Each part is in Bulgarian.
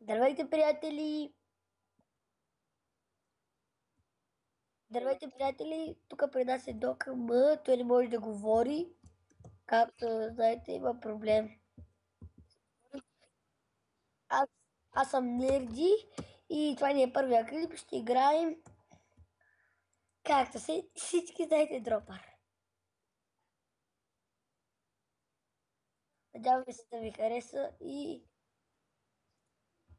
Здравейте, приятели! Здравейте, приятели! Тук при нас е Дока М. Той не може да говори. Както знаете, има проблем. Аз, аз съм Нерди и това ни е първия клип. Ще играем, както се всички знаете, Дропър. Надяваме се да ви хареса и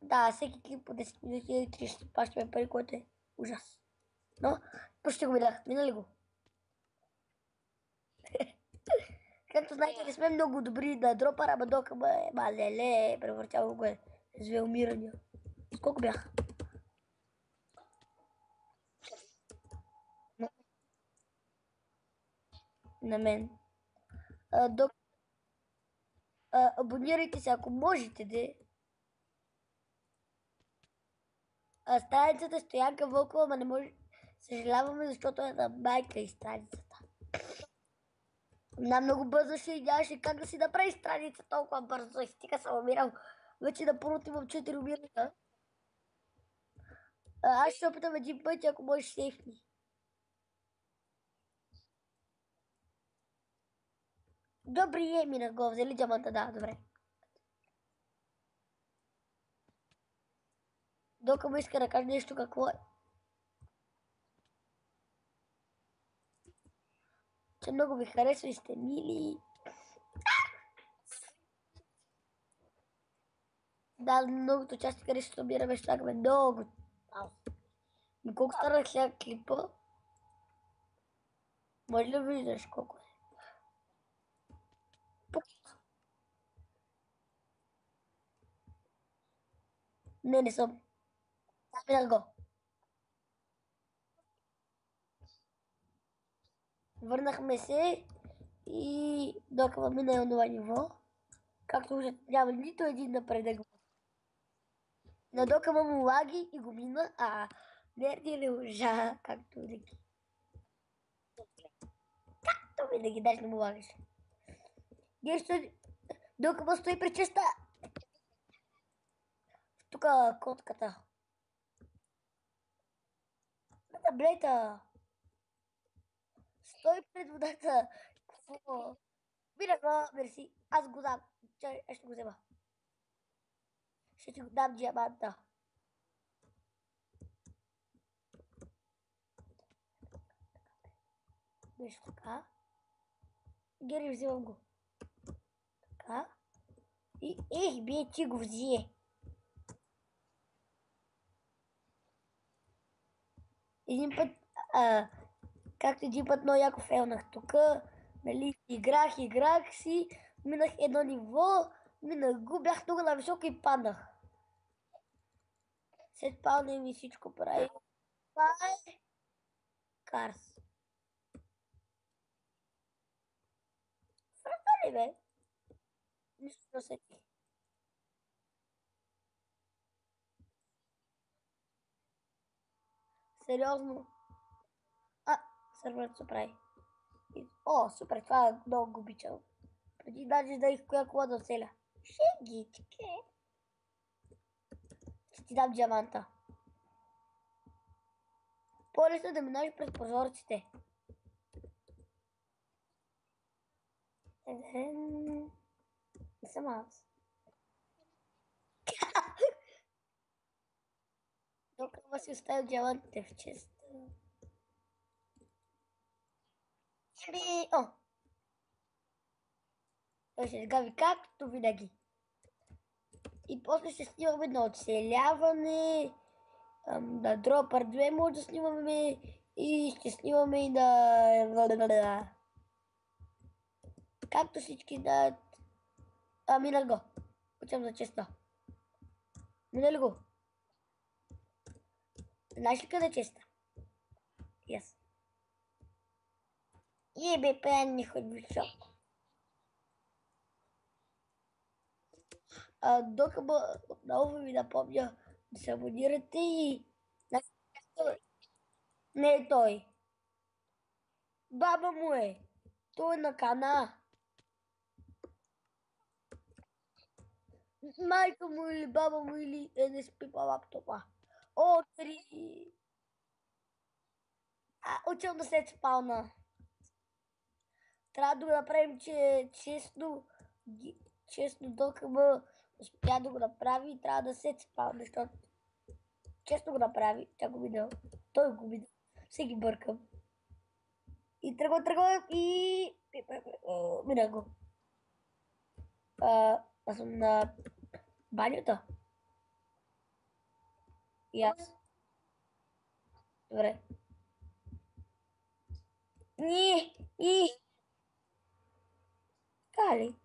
да, всеки клип по 10 минути или 3 ще плащаме пари, което е ужас. Но, почти го видях. Минали го. Както знаете, не сме много добри на Дропър, ама Дока М е малеле, превъртял го е с Велмирания. Сколко бях? На мен. Абонирайте се, ако можете, де. Страницата Стоянка Вълкова, ама не може. Съжаляваме, защото е на майка и страницата. Много бързо ще и нямаше как да си направи страница толкова бързо. И стига съм умирал. Вече напротив имам 4 умирания. Аз ще се опитам един път, ако можеш сейфни. Добри мина го, взели диаманта, да, добре. Дока му иска да каже нещо какво е. Че много ви харесва и сте мили. Да, многото части къде ще събираме, ще чакаме много. Но колко станах сега клипа? Може ли да виждаш колко е? Не съм. Спирах го. Върнахме се и докато мина това ниво, както уже няма нито един напредък. На докъма му лаги и го мина, Нерди не лъжа, както винаги. Както винаги, даже не му лагаш. Нещо, докъма стои при честа. Тук котката. На таблета. Стой пред водата. Какво? Мина го, мерси. Аз го дам. Чай, ще го взема. Ще ти го дам диаманта. Нещо така. Гери, взимам го. Така. И бие, ти го взе. Един път, както един път много яко фейлнах тук, нали, играх си, минах едно ниво, минах го, бях много нависоко и паднах. След падне ми всичко прави. Това е Карс. Фрата ли бе? Нищо не усетих. Сериозно. Сървърът се прави. О, супер, това много го обичам. Преди даже да их коя кола да оцеля. Шегичке. Ще ти дам диаманта. По-лесно да минаш през прозорците. Не съм аз. Докато си оставил диамантите в честа. О! Той ще сгави както винаги. И после ще снимаме на оцеляване, на Дропър 2 може да снимаме и ще снимаме и на... Както всички знаят. Минах го. Учам за честа. Минали го. Знаеш ли къде е честа? Yes. Ебе, пенни, хоть високо. Докато отново ви напомня да се абонирате и... Не е той. Баба му е. Той е на Кана. Майка му или баба му или не спи по лаптопа. О, 3. Учил да се спална. Трябва да го направим, че честно ДКМ успя да го направи и трябва да се спална, защото честно го направи. Тя го видя. Той го видя. Всеки бъркам. И тръгвам и... Мина го. Аз съм на банята. И аз. Добре. И... Така ли?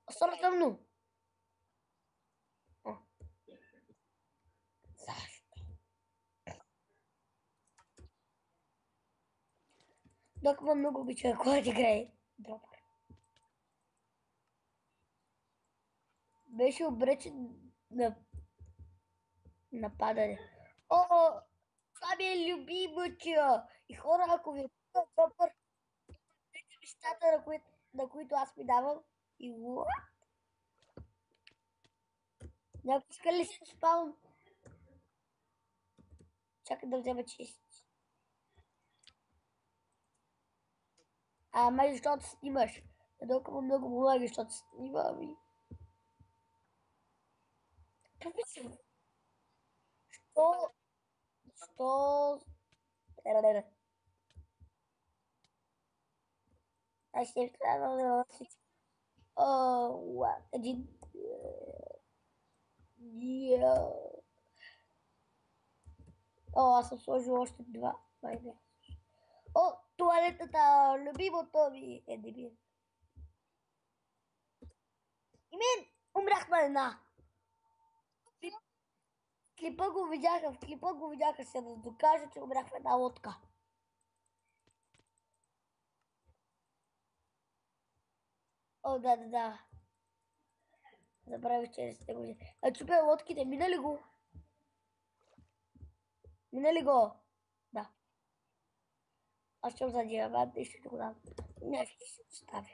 Остана тъмно. Защо? Докъм много обича, когато играе. Добър. Беше обречен на нападане. О, това ми е любимото. И хора, ако ви е добър, нещата, на които аз ми давам. И някой иска ли се спалм? Чакай да взема чест. Май защото снимаш. Толкова много помага, защото снимам и... Що? Аз ще трябва да всички. Един... Аз съм сложил още два. О, туалетата, любимото ми е дебил. И мен умряхме една. В клипа го видяха се да докажа, че умряхме една лодка. О, да. Забравих, че сте го. Чупя лодките, мина ли го? Да. Аз ще за диамант и ще го дам. Не, ще се оставя.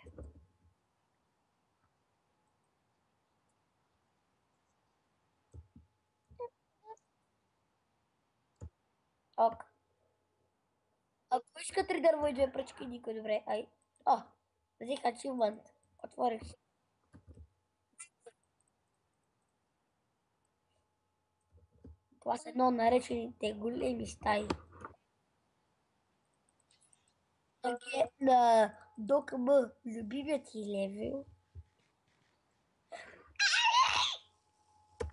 Ок. Ако иска 3 дърва и 2 пръчки, никой добре. Ай. Взех ачивмент. Отворих се. Това са едно наречените големи стаи. На ДКМ любимият ти левел.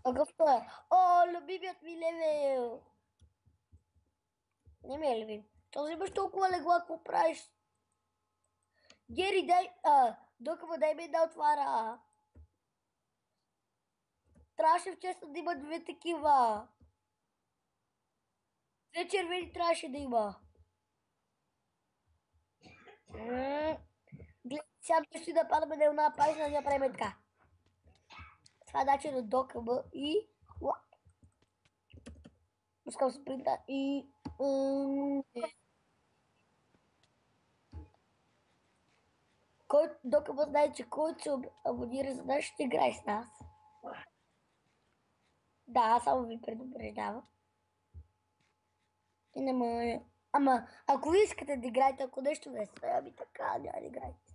Какъв той е? О, любимият ми левел! Не ми е любим. Този имаш толкова легла, какво правиш? Гери, ДКМ, дай ми една отвара. Трябваше в честа да има 2 такива. 2 червени трябваше да има. Гледай, сега ще да падаме на една пазина, да направим така. Това е начин от ДКМ и... Пускам спринта и... ДКМ знае, че който се абонира за нас, ще играе с нас. Да, само ви предупреждавам. И не може. Ама, ако ви искате да играете, ако нещо не сте, ами така, няма да играйте.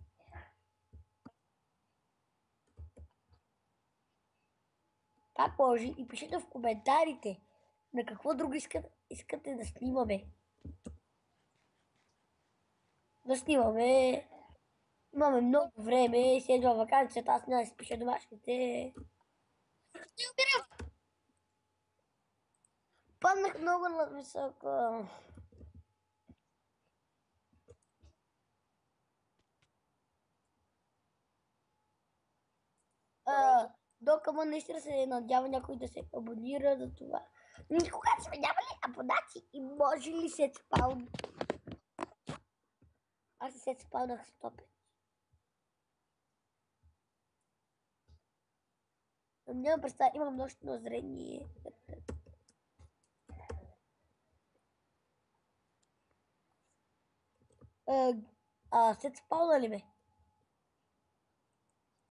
Пак може и пишете в коментарите на какво друго искате да снимаме. Да снимаме. Имаме много време, си едва вакансията, аз няма да си пиша домашните. Паднах много на високо. ДКМ наистина се надява някой да се абонира за това. Никога сме нямали абонати и може ли се спални? Аз се спалнах 100 пъти. Няма представа, имам нощно зрение. Се спална ли ме?